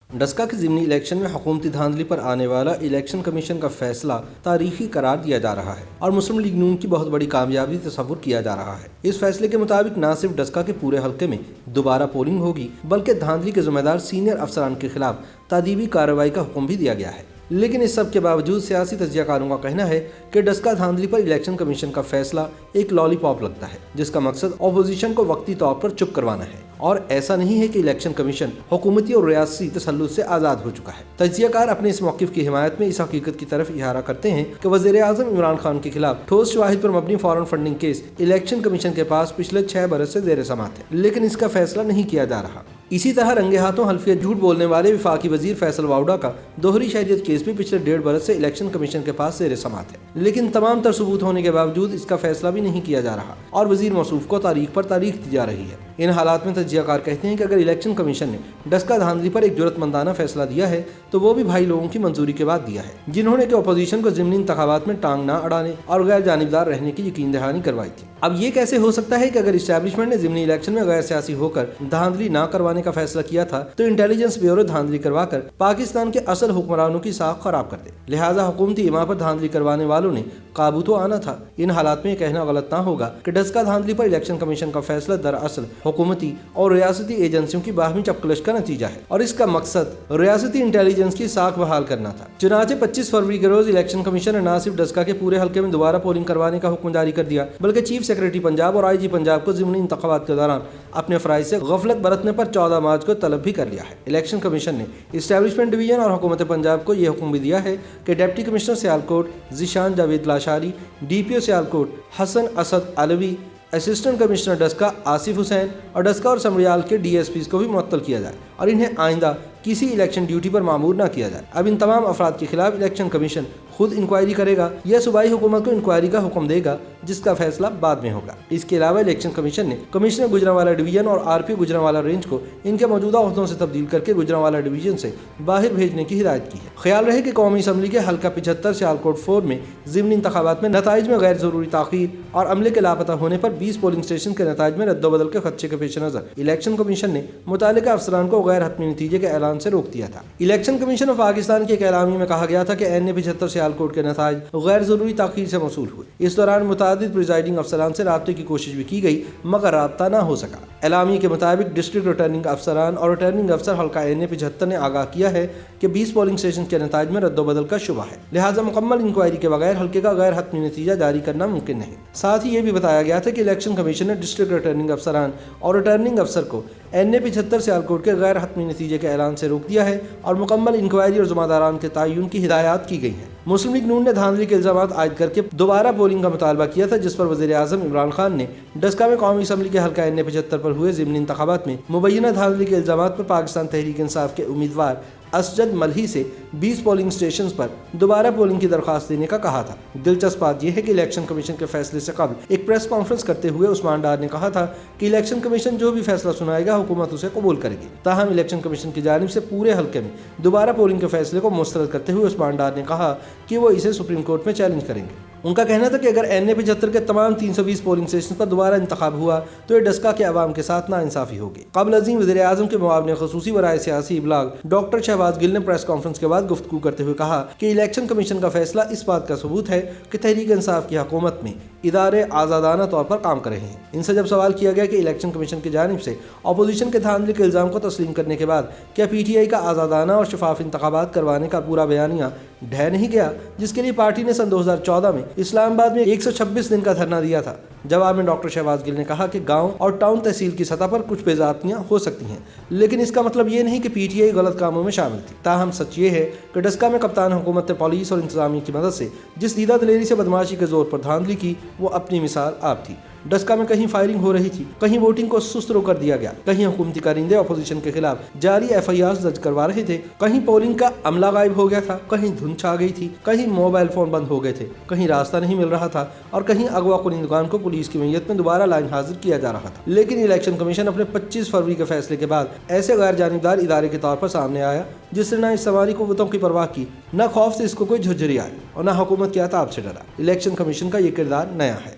ڈسکا کے ضمنی الیکشن میں حکومتی دھاندلی پر آنے والا الیکشن کمیشن کا فیصلہ تاریخی قرار دیا جا رہا ہے اور مسلم لیگ نون کی بہت بڑی کامیابی تصور کیا جا رہا ہے۔ اس فیصلے کے مطابق نہ صرف ڈسکا کے پورے حلقے میں دوبارہ پولنگ ہوگی بلکہ دھاندلی کے ذمہ دار سینئر افسران کے خلاف تادیبی کارروائی کا حکم بھی دیا گیا ہے۔ لیکن اس سب کے باوجود سیاسی تجزیہ کاروں کا کہنا ہے کہ ڈسکا دھاندلی پر الیکشن کمیشن کا فیصلہ ایک لالی پاپ لگتا ہے جس کا مقصد اپوزیشن کو وقتی طور پر چپ کروانا ہے، اور ایسا نہیں ہے کہ الیکشن کمیشن حکومتی اور ریاستی تسلط سے آزاد ہو چکا ہے۔ تجزیہ کار اپنے اس موقف کی حمایت میں اس حقیقت کی طرف اشارہ کرتے ہیں کہ وزیر اعظم عمران خان کے خلاف ٹھوس شواہد پر مبنی foreign funding case election commission کے پاس پچھلے 6 برس سے زیر سماعت ہے، لیکن اس کا فیصلہ نہیں کیا جا رہا۔ اسی طرح رنگے ہاتھوں حلفیہ جھوٹ بولنے والے وفاقی وزیر فیصل واؤڈا کا دوہری شہریت کیس بھی پچھلے 1.5 برس سے الیکشن کمیشن کے پاس زیر سماعت ہے، لیکن تمام تر ثبوت ہونے کے باوجود اس کا فیصلہ بھی نہیں کیا جا رہا اور وزیر موصوف کو تاریخ پر تاریخ دی جا رہی ہے۔ ان حالات میں تجزیہ کار کہتے ہیں کہ اگر الیکشن کمیشن نے ڈسکا دھاندلی پر ایک جرأت مندانہ فیصلہ دیا ہے تو وہ بھی بھائی لوگوں کی منظوری کے بعد دیا ہے، جنہوں نے کہ اپوزیشن کو ضمنی انتخابات میں ٹانگ نہ اڑانے اور غیر جانبدار رہنے کی یقین دہانی کروائی تھی۔ اب یہ کیسے ہو سکتا ہے کہ اگر اسٹیبلشمنٹ نے ضمنی الیکشن میں غیر سیاسی ہو کر دھاندلی نہ کروانے کا فیصلہ کیا تھا تو انٹیلیجنس بیورو دھاندلی کروا کر پاکستان کے اصل حکمرانوں کی ساکھ خراب کر دے، لہٰذا حکومتی ایما پر دھاندلی کروانے والوں نے قابو تو آنا تھا۔ ان حالات میں یہ کہنا غلط نہ ہوگا کہ ڈسکا دھاندلی پر الیکشن کمیشن کا فیصلہ دراصل حکومتی اور ریاستی ایجنسیوں کی باہمی چپکلش کا نتیجہ ہے اور اس کا مقصد ریاستی انٹیلیجنس کی ساکھ بحال کرنا تھا۔ چنانچہ 25 فروری کے روز الیکشن کمیشن نے نہ صرف ڈسکا کے پورے حلقے میں دوبارہ پولنگ کروانے کا حکم جاری کر دیا بلکہ چیف سیکرٹری پنجاب اور IG پنجاب کو ضمنی انتخابات کے دوران اپنے فرائض سے غفلت برتنے پر 14 مارچ کو طلب بھی کر لیا ہے۔ الیکشن کمیشن نے اسٹیبلشمنٹ ڈویژن اور حکومت پنجاب کو یہ حکم بھی دیا ہے کہ deputy commissioner Sialkot Zeeshan Javed Lashari, DPO Sialkot Hassan Asad Alvi, assistant commissioner Daska Asif Hussain اور ڈسکا اور سمریال کے DSPs کو بھی معطل کیا جائے اور انہیں آئندہ کسی الیکشن ڈیوٹی پر مامور نہ کیا جائے۔ اب ان تمام افراد کے خلاف الیکشن کمیشن خود انکوائری کرے گا یا صوبائی حکومت کو انکوائری کا حکم دے گا جس کا فیصلہ بعد میں ہوگا۔ اس کے علاوہ الیکشن کمیشن نے کمشنر گوجرانوالا ڈویژن اور RPO گوجرانوالا رینج کو ان کے موجودہ عہدوں سے تبدیل کر کے گوجرانوالا ڈویژن سے باہر بھیجنے کی ہدایت کی ہے۔ خیال رہے کہ قومی اسمبلی کے حلقہ 75 سیالکوٹ 4 میں ضمنی انتخابات میں نتائج میں غیر ضروری تاخیر اور عملے کے لاپتہ ہونے پر 20 پولنگ اسٹیشن کے نتائج میں رد و بدل کے خدشے کے پیش نظر الیکشن کمیشن نے متعلقہ افسران کو غیر حتمی نتیجے کے اعلان سے روک دیا تھا۔ الیکشن کمیشن آف پاکستان کے ایک اعلامیے میں کہا گیا تھا کہ NA 75 سیالکوٹ کے نتائج غیر ضروری تاخیر سے موصول ہوئے۔ اس دوران متعدد پریزائڈنگ افسران سے رابطے کی کوشش بھی کی گئی مگر رابطہ نہ ہو سکا۔ اعلامیے کے مطابق ڈسٹرکٹ ریٹرننگ افسران اور ریٹرننگ افسر حلقہ NA 75 نے آگاہ کیا ہے کہ 20 پولنگ اسٹیشن کے نتائج میں رد و بدل کا شبہ ہے، لہٰذا مکمل انکوائری کے بغیر حلقے کا غیر حتمی نتیجہ جاری کرنا ممکن نہیں۔ ساتھ ہی یہ بھی بتایا گیا تھا کہ الیکشن کمیشن نے ڈسٹرکٹ ریٹرننگ افسران اور ریٹرننگ افسر کو NA 75 سیالکوٹ کے غیر حتمی نتیجے کے اعلان سے روک دیا ہے اور مکمل انکوائری اور ذمہ داران کے تعین کی ہدایات کی گئی ہیں۔ مسلم لیگ نون نے دھاندلی کے الزامات عائد کر کے دوبارہ پولنگ کا مطالبہ کیا تھا جس پر وزیر اعظم عمران خان نے ڈسکا میں قومی اسمبلی کے حلقہ NA 75 پر ہوئے ضمنی انتخابات میں مبینہ دھاندلی کے الزامات پر پاکستان تحریک انصاف کے امیدوار اسجد ملہی سے 20 پولنگ اسٹیشنز پر دوبارہ پولنگ کی درخواست دینے کا کہا تھا۔ دلچسپ بات یہ ہے کہ الیکشن کمیشن کے فیصلے سے قبل ایک پریس کانفرنس کرتے ہوئے عثمان ڈار نے کہا تھا کہ الیکشن کمیشن جو بھی فیصلہ سنائے گا حکومت اسے قبول کرے گی۔ تاہم الیکشن کمیشن کی جانب سے پورے حلقے میں دوبارہ پولنگ کے فیصلے کو مسترد کرتے ہوئے عثمان ڈار نے کہا کہ وہ اسے سپریم کورٹ میں چیلنج کریں گے۔ ان کا کہنا تھا کہ اگر NA 75 کے تمام 320 پولنگ اسٹیشن پر دوبارہ انتخاب ہوا تو یہ ڈسکا کے عوام کے ساتھ ناانصافی ہوگی۔ قبل ازیں وزیر اعظم کے معاون خصوصی برائے سیاسی ابلاغ ڈاکٹر شہباز گل نے پریس کانفرنس کے بعد گفتگو کرتے ہوئے کہا کہ الیکشن کمیشن کا فیصلہ اس بات کا ثبوت ہے کہ تحریک انصاف کی حکومت میں ادارے آزادانہ طور پر کام کر رہے ہیں۔ ان سے جب سوال کیا گیا کہ الیکشن کمیشن کی جانب سے اپوزیشن کے دھاندلی کے الزام کو تسلیم کرنے کے بعد کیا PTI کا آزادانہ اور شفاف انتخابات کروانے کا پورا بیانیہ ڈھہ نہیں گیا جس کے لیے پارٹی نے سن 2014 میں اسلام آباد میں 126 دن کا دھرنا دیا تھا، جواب میں ڈاکٹر شہباز گل نے کہا کہ گاؤں اور ٹاؤن تحصیل کی سطح پر کچھ بے ضابطگیاں ہو سکتی ہیں لیکن اس کا مطلب یہ نہیں کہ PTI غلط کاموں میں شامل تھی۔ تاہم سچ یہ ہے کہ ڈسکا میں کپتان حکومت نے پولیس اور انتظامیہ کی مدد سے جس دیدہ دلیری سے بدماشی کے زور پر دھاندلی کی وہ اپنی مثال آپ تھی۔ ڈسکا میں کہیں فائرنگ ہو رہی تھی، کہیں ووٹنگ کو سست رو کر دیا گیا، کہیں حکومتی کارندے اپوزیشن کے خلاف جاری FIRs درج کروا رہے تھے، کہیں پولنگ کا عملہ غائب ہو گیا تھا، کہیں دھند چھا گئی تھی، کہیں موبائل فون بند ہو گئے تھے، کہیں راستہ نہیں مل رہا تھا اور کہیں اغوا کنندگان کو پولیس کی میت میں دوبارہ لائن حاضر کیا جا رہا تھا۔ لیکن الیکشن کمیشن اپنے 25 فروری کے فیصلے کے بعد ایسے غیر جانبدار ادارے کے طور پر سامنے آیا جس نے نہ اس سماجی قوتوں کی پرواہ کی، نہ خوف سے اس کو کوئی جھجھری آئی اور نہ حکومت کے عتاب سے ڈرا۔ الیکشن کمیشن کا یہ کردار نیا ہے۔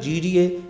GDA,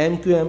MQM